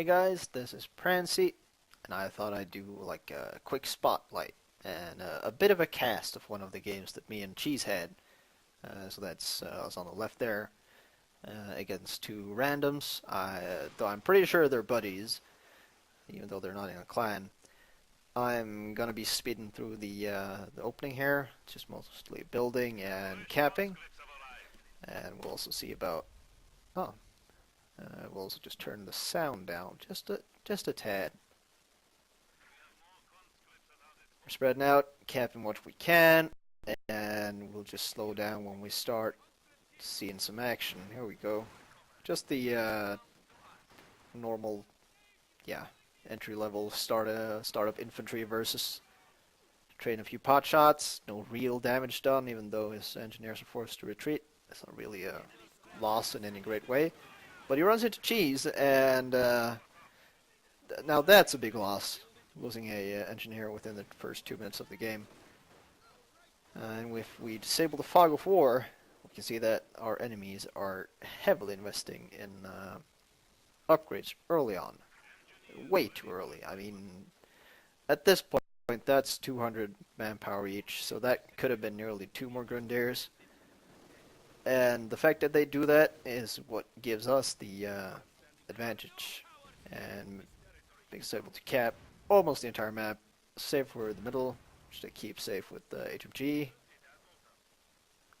Hey guys, this is Prancey, and I thought I'd do like a quick spotlight and a bit of a cast of one of the games that me and Cheese had. So that's us on the left there against two randoms. Though I'm pretty sure they're buddies, even though they're not in a clan. I'm gonna be speeding through the opening here, just mostly building and capping, and we'll also see about. Oh, we'll also just turn the sound down just a tad. We're spreading out, capping what we can, and we'll just slow down when we start seeing some action. Here we go. Just the normal, entry-level startup infantry versus train a few pot shots. No real damage done, even though his engineers are forced to retreat. That's not really a loss in any great way. But he runs into Cheese, and now that's a big loss, losing a engineer within the first 2 minutes of the game. And if we disable the Fog of War, we can see that our enemies are heavily investing in upgrades early on. Way too early. I mean, at this point, that's 200 manpower each, so that could have been nearly 2 more Grenadiers. And the fact that they do that is what gives us the advantage, and being able to cap almost the entire map, save for the middle, which they keep safe with the HMG,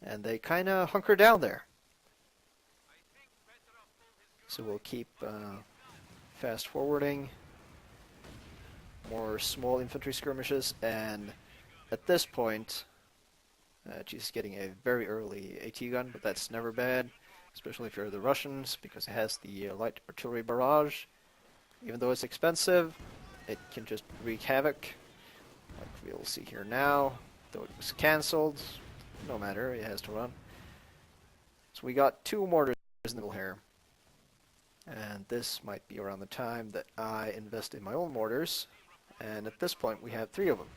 and they kind of hunker down there. So we'll keep fast forwarding, more small infantry skirmishes, and at this point, she's getting a very early AT gun, but that's never bad, especially if you're the Russians, because it has the light artillery barrage. Even though it's expensive, it can just wreak havoc, like we'll see here now. Though it was cancelled, no matter, it has to run. So we got 2 mortars in the middle here, and this might be around the time that I invest in my own mortars, and at this point we have 3 of them.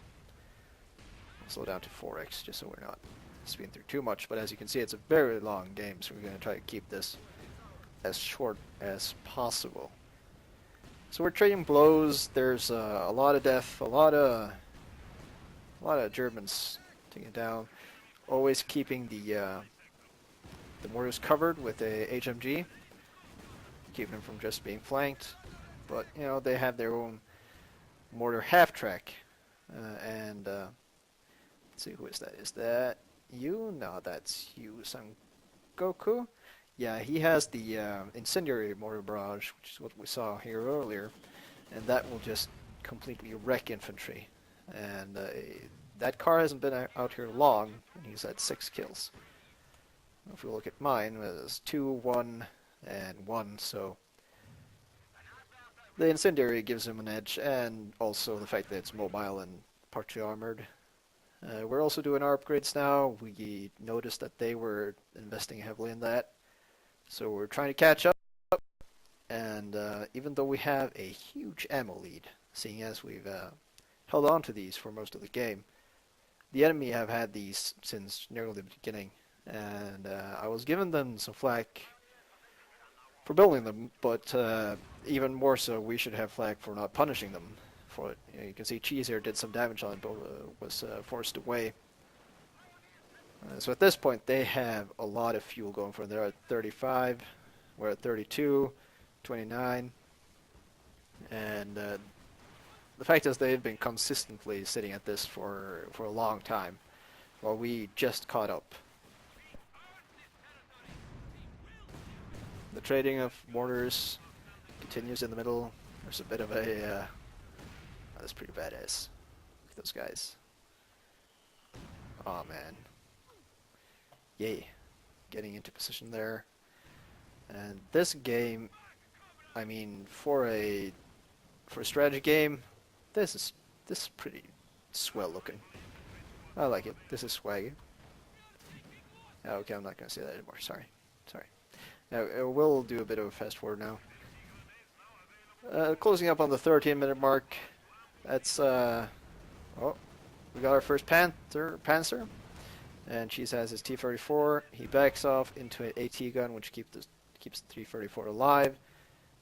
Slow down to 4x just so we're not speeding through too much, but as you can see, it's a very long game, so we're going to try to keep this as short as possible. So we're trading blows. There's a lot of death, a lot of Germans taking it down. Always keeping the mortars covered with a HMG, keeping them from just being flanked. But you know, they have their own mortar half track, and let's see, who is that? Is that you? No, that's Evø.Sangoku. Yeah, he has the incendiary mortar barrage, which is what we saw here earlier, and that will just completely wreck infantry. And that car hasn't been out here long, and he's had 6 kills. If we look at mine, there's 2, 1, and 1, so the incendiary gives him an edge, and also the fact that it's mobile and partially armored. We're also doing our upgrades now. We noticed that they were investing heavily in that, so we're trying to catch up. And even though we have a huge ammo lead, seeing as we've held on to these for most of the game, the enemy have had these since nearly the beginning, and I was giving them some flack for building them, but even more so, we should have flack for not punishing them for it. You can see Cheese here did some damage on it, but was forced away. So at this point, they have a lot of fuel going for them. They're at 35, we're at 32, 29, and the fact is they've been consistently sitting at this for a long time, while we just caught up. The trading of mortars continues in the middle. There's a bit of a that's pretty badass. Look at those guys. Oh man. Yay. Getting into position there. And this game, I mean, for a strategy game, this is pretty swell looking. I like it. This is swaggy. Okay, I'm not gonna say that anymore. Sorry. We'll do a bit of a fast forward now. Closing up on the 13-minute mark. That's oh, we got our first Panzer, and Cheese has his T-34. He backs off into an AT gun, which keeps the T-34 alive.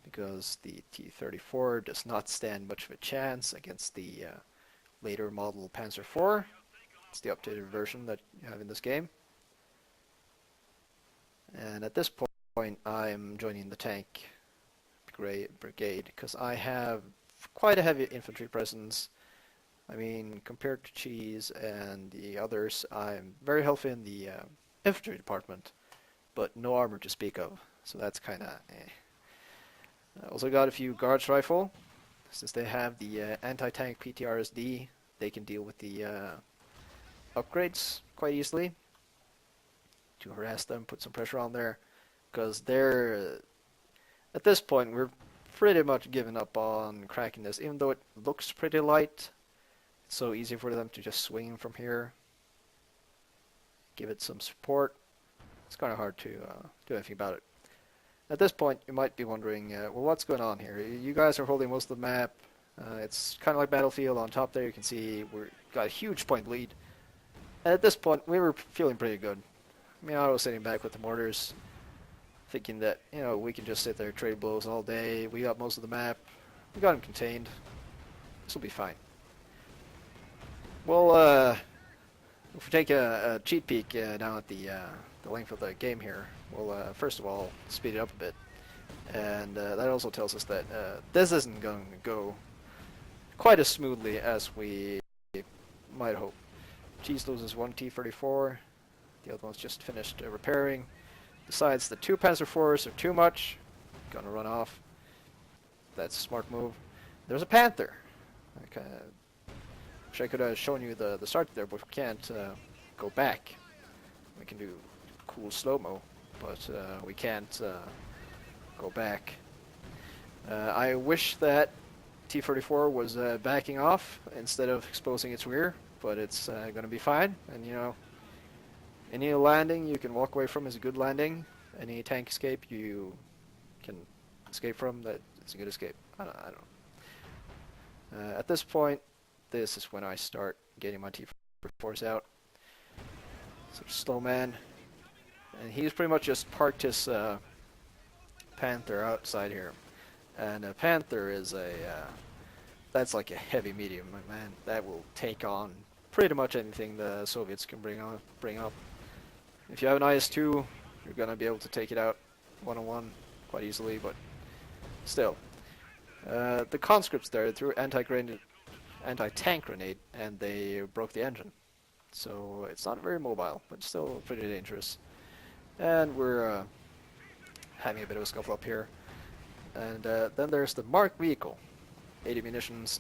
because the T-34 does not stand much of a chance against the later model Panzer IV. It's the updated version that you have in this game. And at this point, I'm joining the tank brigade because I have quite a heavy infantry presence. I mean, compared to Cheese and the others, I'm very healthy in the infantry department, but no armor to speak of, so that's kind of eh. I also got a few guards rifle. Since they have the anti-tank PTRSD, they can deal with the upgrades quite easily to harass them, put some pressure on there, because they're at this point we're pretty much given up on cracking this, even though it looks pretty light. It's so easy for them to just swing from here, give it some support. It's kind of hard to do anything about it. At this point, you might be wondering, well, what's going on here? You guys are holding most of the map. It's kind of like Battlefield. On top there, you can see we've got a huge point lead. And at this point, we were feeling pretty good. I mean, I was sitting back with the mortars, thinking that, you know, we can just sit there, trade blows all day. We got most of the map. We got them contained. This will be fine. Well, if we take a cheat peek down at the length of the game here, we'll first of all speed it up a bit, and that also tells us that this isn't going to go quite as smoothly as we might hope. Cheese loses one T-34, the other one's just finished repairing. Decides the two Panzer IVs are too much, gonna run off. That's a smart move. There's a Panther. Okay. Wish I could have shown you the start there, but we can't go back. We can do cool slow-mo, but we can't go back. I wish that T-34 was backing off instead of exposing its rear, but it's going to be fine. And you know, any landing you can walk away from is a good landing. Any tank escape you can escape from, that is a good escape. I don't know. At this point, this is when I start getting my T-34s out. So slow man, and he's pretty much just parked his Panther outside here, and a Panther is that's like a heavy medium, man. That will take on pretty much anything the Soviets can bring up. If you have an IS-2, you're gonna be able to take it out one-on-one quite easily, but still, the conscripts there threw anti-tank grenade, and they broke the engine. So it's not very mobile, but still pretty dangerous. And we're having a bit of a scuffle up here. And then there's the marked vehicle. 80 munitions,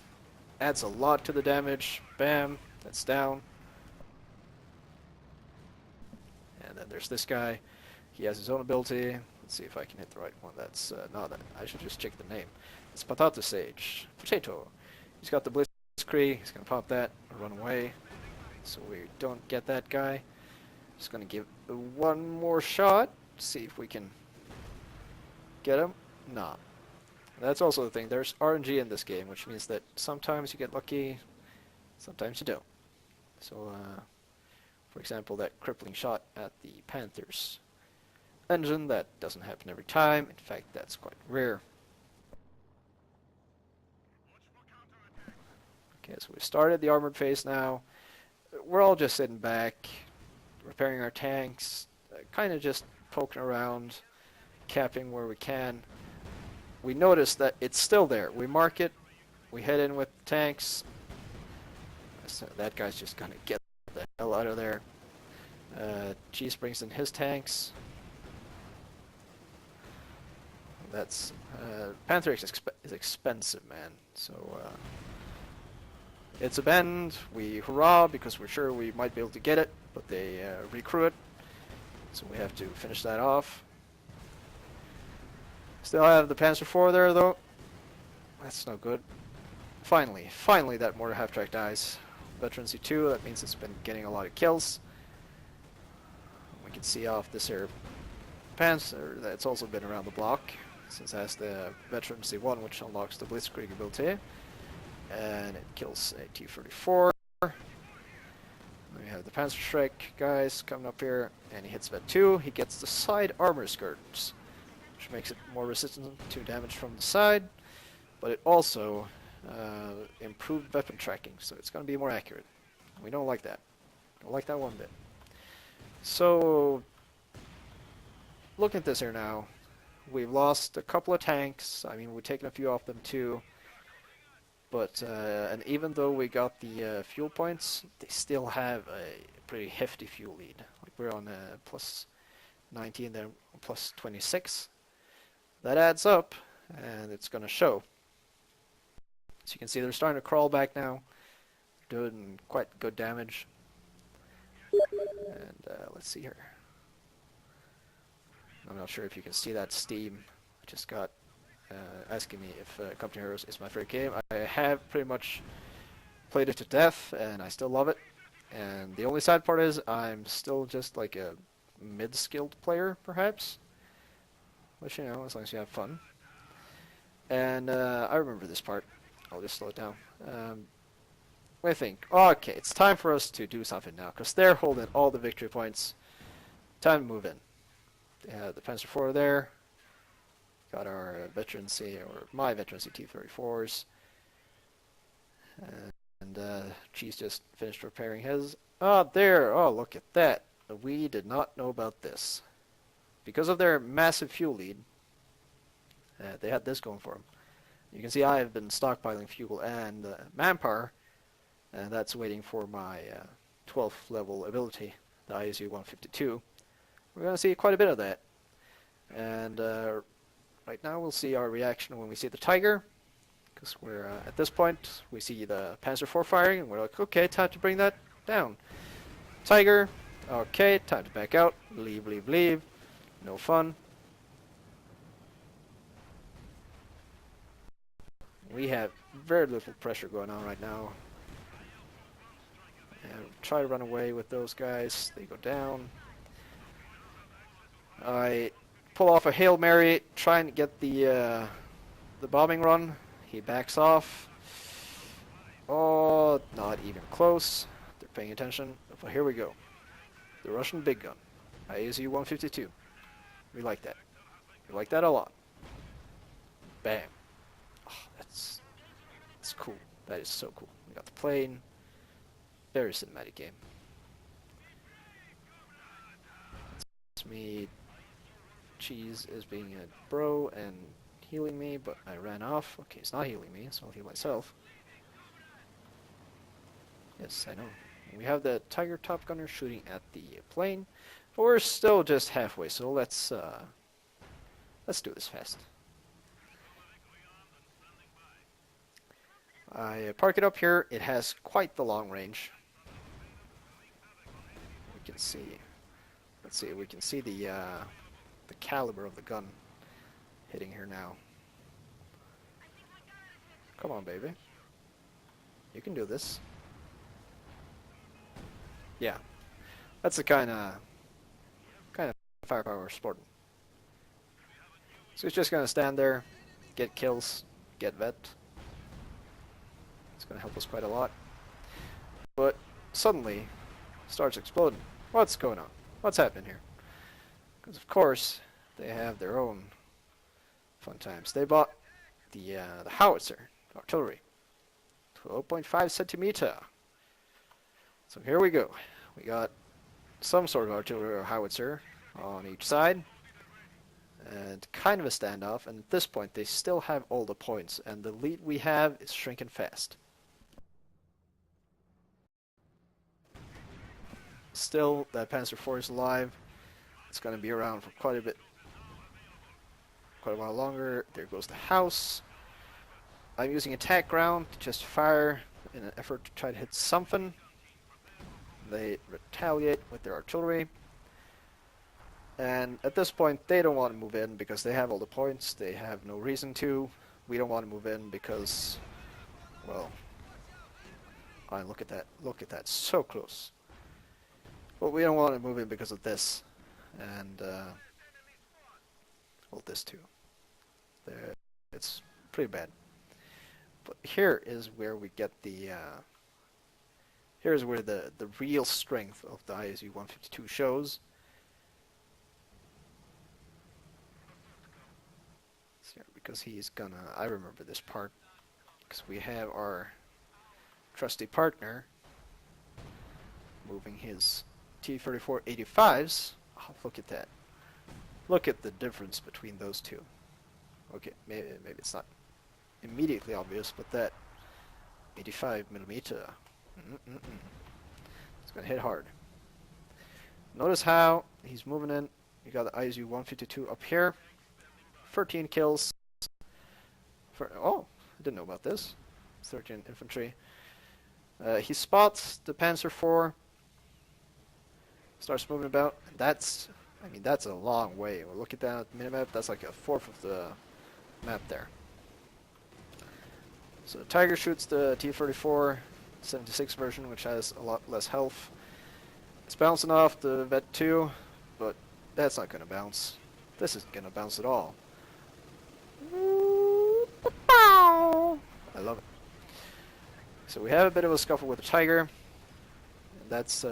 adds a lot to the damage. Bam, that's down. And then there's this guy. He has his own ability. Let's see if I can hit the right one. That's no, I should just check the name. It's Patate-Sage. Potato. He's got the Blitzkrieg. He's gonna pop that, run away, so we don't get that guy. Just gonna give one more shot. See if we can get him. Nah. That's also the thing. There's RNG in this game, which means that sometimes you get lucky, sometimes you don't. So, for example, that crippling shot at the Panther's engine, that doesn't happen every time. In fact, that's quite rare. Okay, so we started the armored phase now. We're all just sitting back, repairing our tanks, kind of just poking around, capping where we can. We notice that it's still there. We mark it, we head in with tanks. So that guy's just gonna get the hell out of there. Cheese brings in his tanks. That's Panther is expensive, man. So it's a bend. We hurrah because we're sure we might be able to get it, but they recrew it, so we have to finish that off. Still have the Panzer IV there, though. That's no good. Finally that mortar half-track dies. Veteran C2, that means it's been getting a lot of kills. We can see off this here Panzer that's also been around the block, since it has the Veteran C1, which unlocks the Blitzkrieg ability. And it kills a T-34. We have the Panzerschreck guys coming up here, and he hits Vet 2. He gets the side armor skirts, which makes it more resistant to damage from the side, but it also improved weapon tracking, so it's going to be more accurate. We don't like that. Don't like that one bit. So, looking at this here now, we've lost a couple of tanks. I mean, we've taken a few off them too. But, and even though we got the fuel points, they still have a pretty hefty fuel lead. Like we're on plus 19, then plus 26. That adds up, and it's going to show. So you can see they're starting to crawl back now. Doing quite good damage. And let's see here. I'm not sure if you can see that Steam. I just got asking me if Company Heroes is my favorite game. I have pretty much played it to death, and I still love it. And the only sad part is I'm still just like a mid-skilled player, perhaps. Which, you know, as long as you have fun. And I remember this part. I'll just slow it down. What do you think? Okay, it's time for us to do something now, because they're holding all the victory points. Time to move in. They have the Panzer IV there. Got our veterancy, or my veterancy T-34s. And Cheese just finished repairing his. Oh, there! Oh, look at that. We did not know about this. Because of their massive fuel lead, they had this going for them. You can see I have been stockpiling fuel and manpower, and that's waiting for my 12th level ability, the ISU-152. We're going to see quite a bit of that. And right now we'll see our reaction when we see the Tiger, because we're at this point we see the Panzer IV firing, and we're like, okay, time to bring that down. Tiger, okay, time to back out. Leave, leave, leave. No fun. We have very little pressure going on right now. And try to run away with those guys. They go down. I pull off a Hail Mary, trying to get the bombing run. He backs off. Oh, not even close. They're paying attention. But here we go. The Russian big gun. ISU-152. We like that. We like that a lot. Bam. Oh, that's cool. That is so cool. We got the plane. Very cinematic game. It's me. Cheese is being a bro and healing me, but I ran off. Okay, it's not healing me, so I'll heal myself. Yes, I know. We have the Tiger Top Gunner shooting at the plane, but we're still just halfway, so let's do this fast. I park it up here. It has quite the long range. We can see. Let's see. We can see the caliber of the gun hitting here now. Come on, baby. You can do this. Yeah, that's the kind of firepower we're sporting. So it's just gonna stand there, get kills, get vet. It's gonna help us quite a lot. But suddenly, starts exploding. What's going on? What's happening here? Because of course, they have their own fun times. They bought the howitzer, artillery, 12.5 centimeter. So here we go. We got some sort of artillery or howitzer on each side, and kind of a standoff. And at this point, they still have all the points, and the lead we have is shrinking fast. Still, that Panzer IV is alive. It's going to be around for quite a while longer. There goes the house. I'm using attack ground to just fire in an effort to try to hit something. They retaliate with their artillery. And at this point, they don't want to move in because they have all the points. They have no reason to. We don't want to move in because, well, look at that. Look at that. So close. But we don't want to move in because of this. And, well, this too. It's pretty bad. But here is where we get the, here's where the real strength of the ISU-152 shows. because he's gonna... I remember this part, because we have our trusty partner moving his T-34-85s. Oh, look at that. Look at the difference between those two. Okay, maybe it's not immediately obvious, but that 85mm, it's gonna hit hard. Notice how he's moving in. You got the ISU-152 up here. 13 kills. Oh, I didn't know about this. 13 infantry. He spots the Panzer IV. Starts moving about. That's a long way. We'll look at that minimap. That's like a fourth of the map there. So the Tiger shoots the T-34 76 version, which has a lot less health. It's bouncing off the Vet-2, but that's not going to bounce. This isn't going to bounce at all. I love it. So we have a bit of a scuffle with the Tiger. That's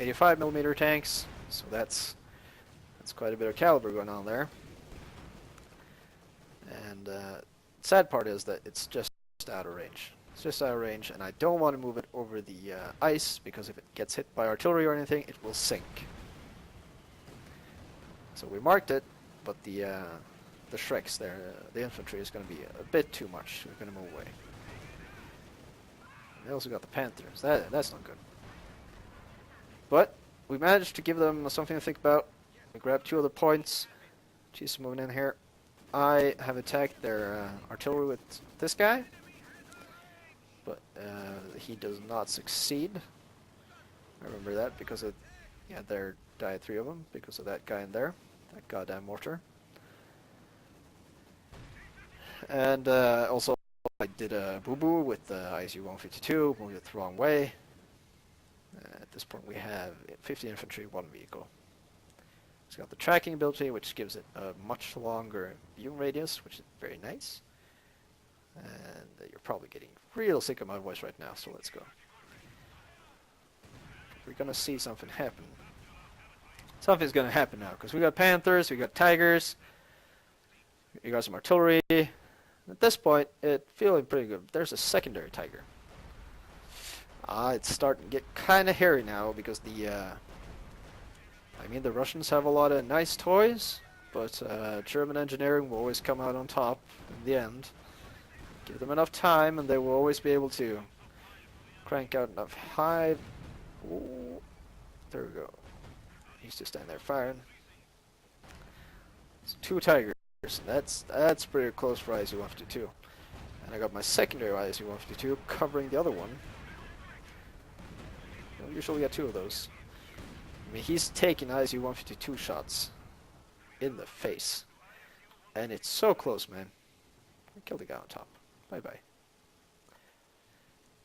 85mm tanks, so that's quite a bit of caliber going on there. And sad part is that it's just out of range. It's just out of range, and I don't want to move it over the ice, because if it gets hit by artillery or anything, it will sink. So we marked it, but the Shreks there, the infantry, is going to be a bit too much. We're going to move away. And they also got the Panthers. That's not good. But we managed to give them something to think about. We grabbed 2 other points. She's moving in here. I have attacked their artillery with this guy, but he does not succeed. I remember that because of, yeah, there died 3 of them because of that guy in there, that goddamn mortar. And also I did a boo-boo with the ISU-152, moved it the wrong way. At this point we have 50 infantry, 1 vehicle. It's got the tracking ability, which gives it a much longer viewing radius, which is very nice. And you're probably getting real sick of my voice right now, so let's go. We're gonna see something happen. Something's gonna happen now, because we got Panthers, we got Tigers, we got some artillery. At this point, it's feeling pretty good. There's a secondary Tiger. It's starting to get kind of hairy now, because the Russians have a lot of nice toys, but German engineering will always come out on top in the end. Give them enough time, and they will always be able to crank out enough high. Ooh, there we go. He's just standing there firing. It's 2 Tigers. That's pretty close for ISU-152. And I got my secondary ISU-152 covering the other one. Usually we got 2 of those. I mean, he's taking ISU-152 shots in the face. And it's so close, man. I killed the guy on top. Bye-bye.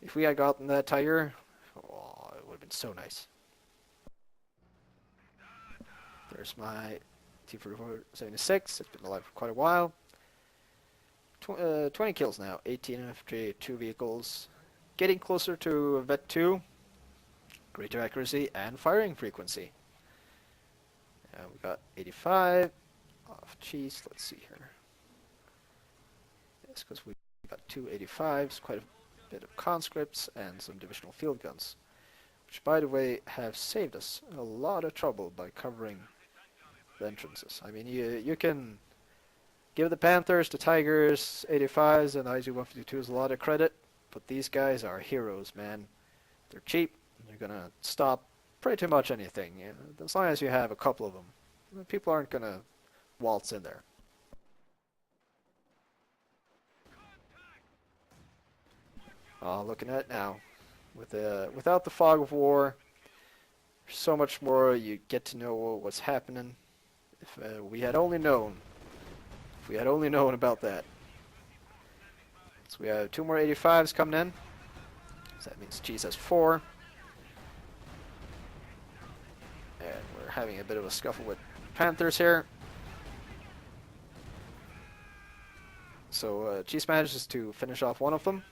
If we had gotten that Tiger, oh, it would have been so nice. There's my T-34-76. It's been alive for quite a while. 20 kills now. 18 infantry, 2 vehicles. Getting closer to Vet-2. Greater accuracy and firing frequency. We got 85 off cheese. Let's see here. Yes, because we got 2 85s, quite a bit of conscripts, and some divisional field guns, which, by the way, have saved us a lot of trouble by covering the entrances. I mean, you can give the Panthers, the Tigers, 85s, and ISU-152s a lot of credit, but these guys are heroes, man. They're cheap. They're gonna stop pretty much anything, as long as you have a couple of them. People aren't gonna waltz in there. Looking at it now, without the fog of war, there's so much more. You get to know what's happening. If we had only known, about that. So we have 2 more 85s coming in. So that means cheese has 4. And we're having a bit of a scuffle with Panthers here. So Cheese manages to finish off one of them.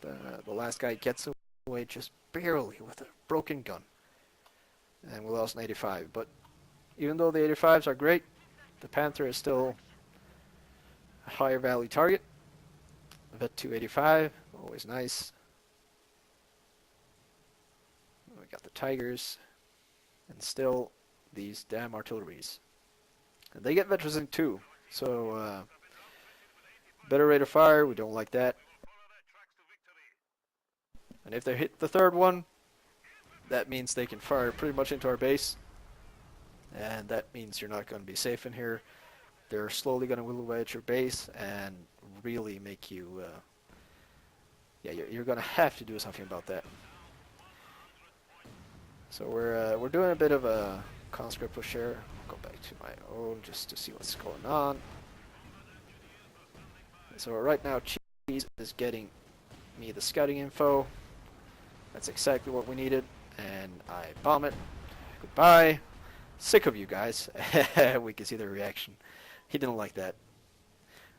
The last guy gets away just barely with a broken gun. And we lost an 85. But even though the 85s are great, the Panther is still higher value target. Vet 285, always nice. We got the Tigers, and still these damn artilleries. And they get veterans too, so better rate of fire, we don't like that. And if they hit the third one, that means they can fire pretty much into our base. And that means you're not going to be safe in here. They're slowly going to whittle away at your base and really make you... yeah, you're going to have to do something about that. So we're doing a bit of a conscript push here. I'll go back to my own just to see what's going on. So right now Cheese is getting me the scouting info. That's exactly what we needed. And I bomb it. Goodbye. Sick of you guys. We can see the reaction. He didn't like that.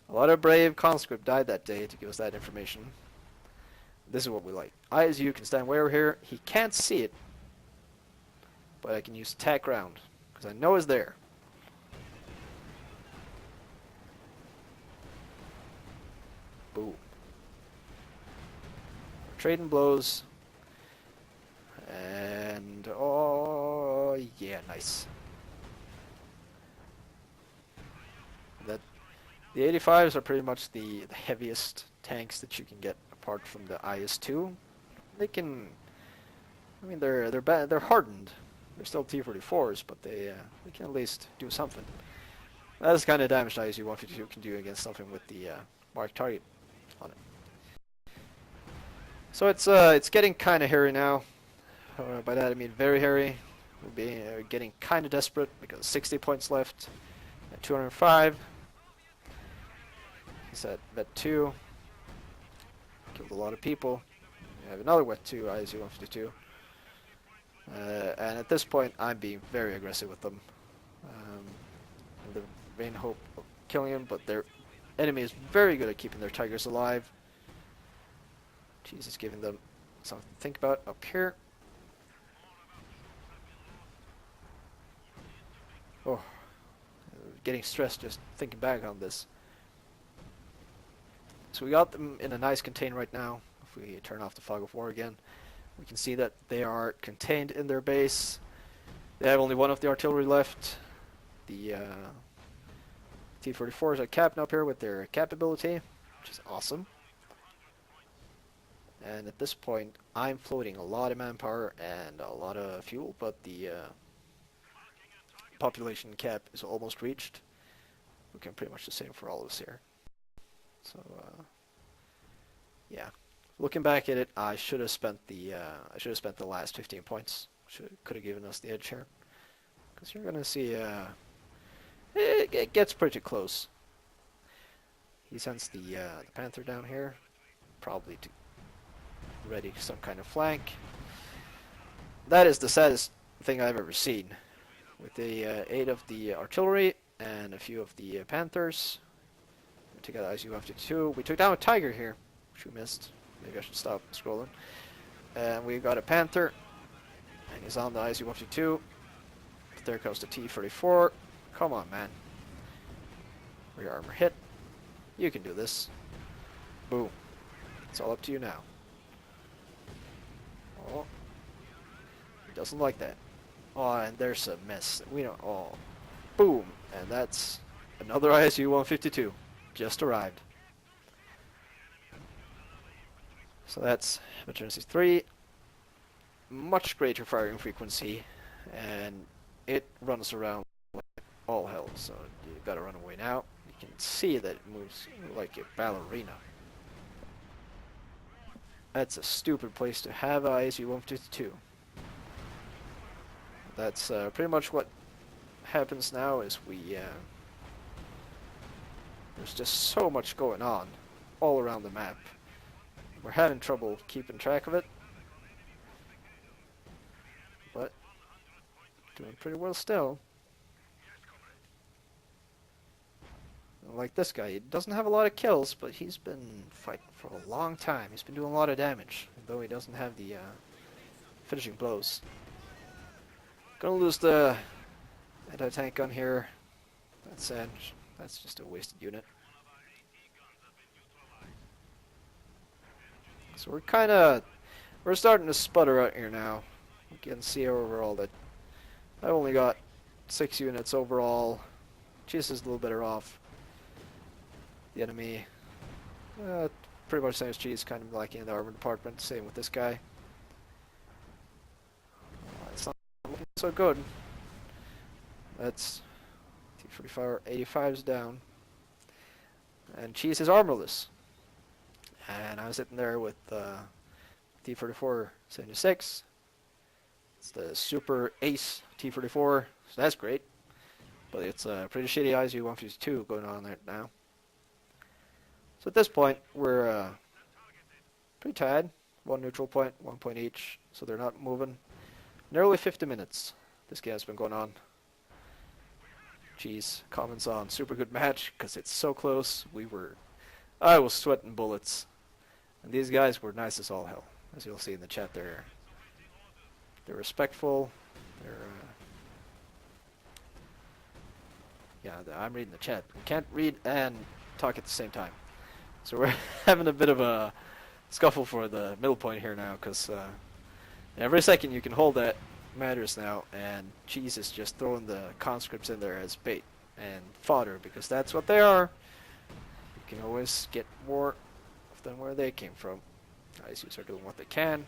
A lot of brave conscript died that day to give us that information. This is what we like. I, as you, can stand way over here. He can't see it, but I can use attack round because I know it's there. Boom. Trading blows. And oh yeah, nice. That the 85s are pretty much the heaviest tanks that you can get apart from the IS-2. They can, I mean, they're hardened. They're still T-44s, but they can at least do something. That's the kind of damage the IS-152 can do against something with the marked target on it. So it's getting kind of hairy now. By that I mean very hairy. We'll be getting kind of desperate because 60 points left at 205. He's at vet 2. Killed a lot of people. We have another vet 2, ISU-152. And at this point I'm being very aggressive with them. In the vain hope of killing him, but their enemy is very good at keeping their Tigers alive. Jesus, giving them something to think about up here. Oh, getting stressed just thinking back on this. So we got them in a nice contain right now. If we turn off the fog of war again, we can see that they are contained in their base. They have only one of the artillery left. The T-34s are capping up here with their cap ability, which is awesome. And at this point, I'm floating a lot of manpower and a lot of fuel, but the population cap is almost reached. We can pretty much the same for all of us here. So yeah, looking back at it, I should have spent the last 15 points. Could have given us the edge here, because you're gonna see it gets pretty close. He sends the Panther down here, probably to ready some kind of flank. That is the saddest thing I've ever seen. With the 8 of the artillery and a few of the Panthers. We took out ISU-152. We took down a Tiger here, which we missed. Maybe I should stop scrolling. And we got a Panther, and he's on the ISU-152. But there goes the T-34. Come on, man. Rear armor hit. You can do this. Boom. It's all up to you now. Oh. He doesn't like that. Oh, and there's a mess. We don't... Oh. Boom. And that's another ISU-152. Just arrived. So that's Maternity 3. Much greater firing frequency. And it runs around like all hell. So you gotta run away now. You can see that it moves like a ballerina. That's a stupid place to have ISU-152. That's pretty much what happens now is there's just so much going on all around the map. We're having trouble keeping track of it, but doing pretty well still. Like this guy, he doesn't have a lot of kills, but he's been fighting for a long time. He's been doing a lot of damage, though he doesn't have the finishing blows. Gonna lose the anti-tank gun here. That's sad. That's just a wasted unit. So we're starting to sputter out here now. You can see overall that I've only got 6 units overall. Cheese is a little better off. The enemy, pretty much same as Cheese, kind of lacking in the armor department. Same with this guy. It's not looking so good. That's T-45, 85's down. And Cheese is armorless. And I'm sitting there with T-44-76. It's the super ace T-44, so that's great. But it's a pretty shitty ISU-152 going on there now. So at this point, we're pretty tired. 1 neutral point, 1 point each, so they're not moving. Nearly 50 minutes this game has been going on. Jeez, comments on super good match, because it's so close. I was sweating bullets. And these guys were nice as all hell, as you'll see in the chat there. They're respectful. I'm reading the chat. We can't read and talk at the same time. So we're having a bit of a scuffle for the middle point here now, because every second you can hold that matters now, and Cheese is just throwing the conscripts in there as bait and fodder, because that's what they are. You can always get more than where they came from. ISUs are doing what they can.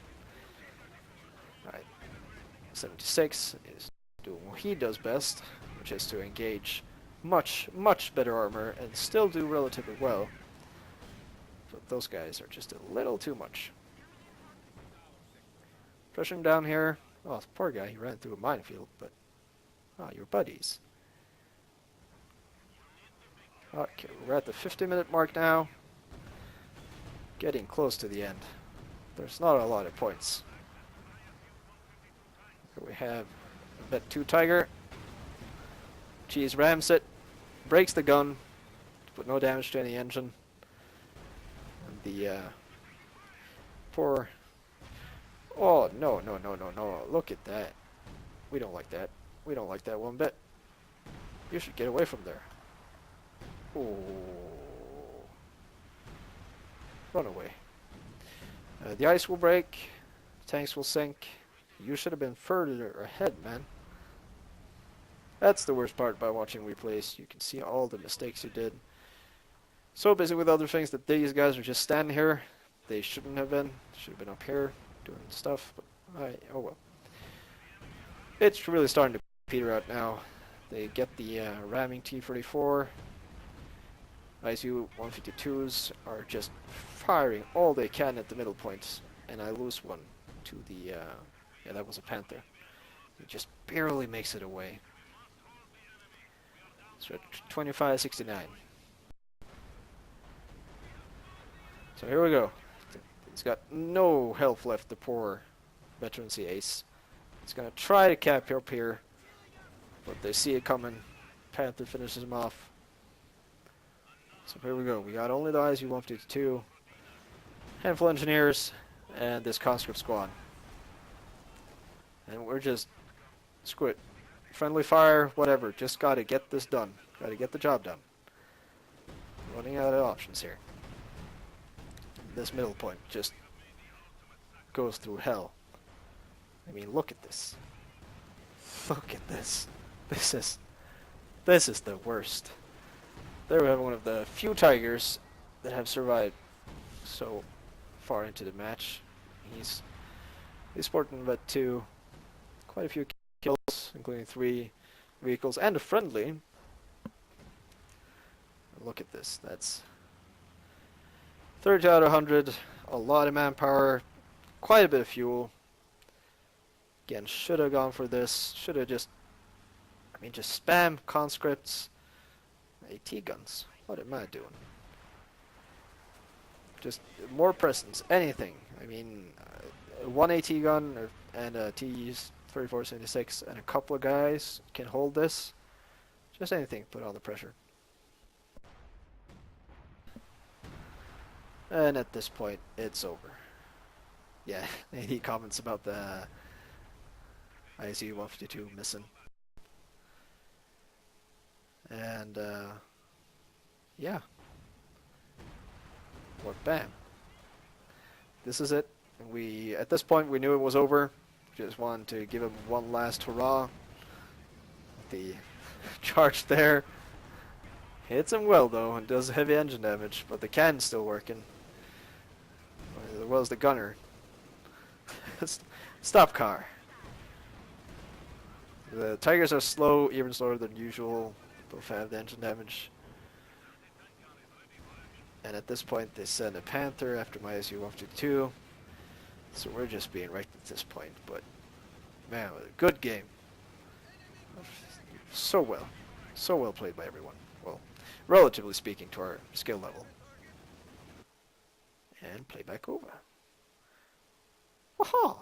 Alright, 76 is doing what he does best, which is to engage much, much better armor and still do relatively well. But those guys are just a little too much. Push him down here. Oh, this poor guy, he ran through a minefield, but... Oh, you're buddies. Okay, we're at the 50-minute mark now. Getting close to the end. There's not a lot of points. Here we have a Bet 2 Tiger. Cheese rams it. Breaks the gun. But no damage to any engine. And the poor... Oh, no. Look at that. We don't like that. We don't like that one bit. You should get away from there. Oh. Run away. The ice will break. Tanks will sink. You should have been further ahead, man. That's the worst part about watching replays. You can see all the mistakes you did. So busy with other things that these guys are just standing here. They shouldn't have been. Should have been up here doing stuff. But oh well. It's really starting to peter out now. They get the ramming T-34. ISU-152s are just firing all they can at the middle points, and I lose one to the, yeah, that was a Panther. He just barely makes it away. So 25-69. So here we go. He's got no health left, the poor veterancy ace. He's going to try to cap up here, but they see it coming. Panther finishes him off. So here we go. We got only the ISU-152, handful of engineers, and this conscript squad. And we're just, screw it. Friendly fire, whatever. Just got to get this done. Got to get the job done. Running out of options here. This middle point just goes through hell. I mean, look at this. Look at this. This is the worst. There we have one of the few Tigers that have survived so far into the match. He's sporting Bet 2, quite a few kills, including 3 vehicles and a friendly. Look at this. That's 30 out of 100, a lot of manpower, quite a bit of fuel. Again, should have gone for this. Should have just spam conscripts. AT guns. What am I doing? Just more presence. Anything. I mean, one AT gun and a T-34-76 and a couple of guys can hold this. Just anything. Put on the pressure. And at this point, it's over. Yeah, he comments about the ISU-152 missing. And, yeah. What bam. this is it. At this point, we knew it was over. Just wanted to give him one last hurrah. The charge there hits him well, though, and does heavy engine damage, but the cannon's still working. As well as the gunner. Stop car. The Tigers are slow, even slower than usual. Both have the engine damage. And at this point, they send a Panther after my SU-152. So we're just being right at this point. But, man, a good game. So well. So well played by everyone. Well, relatively speaking to our skill level. And play back over. Waha!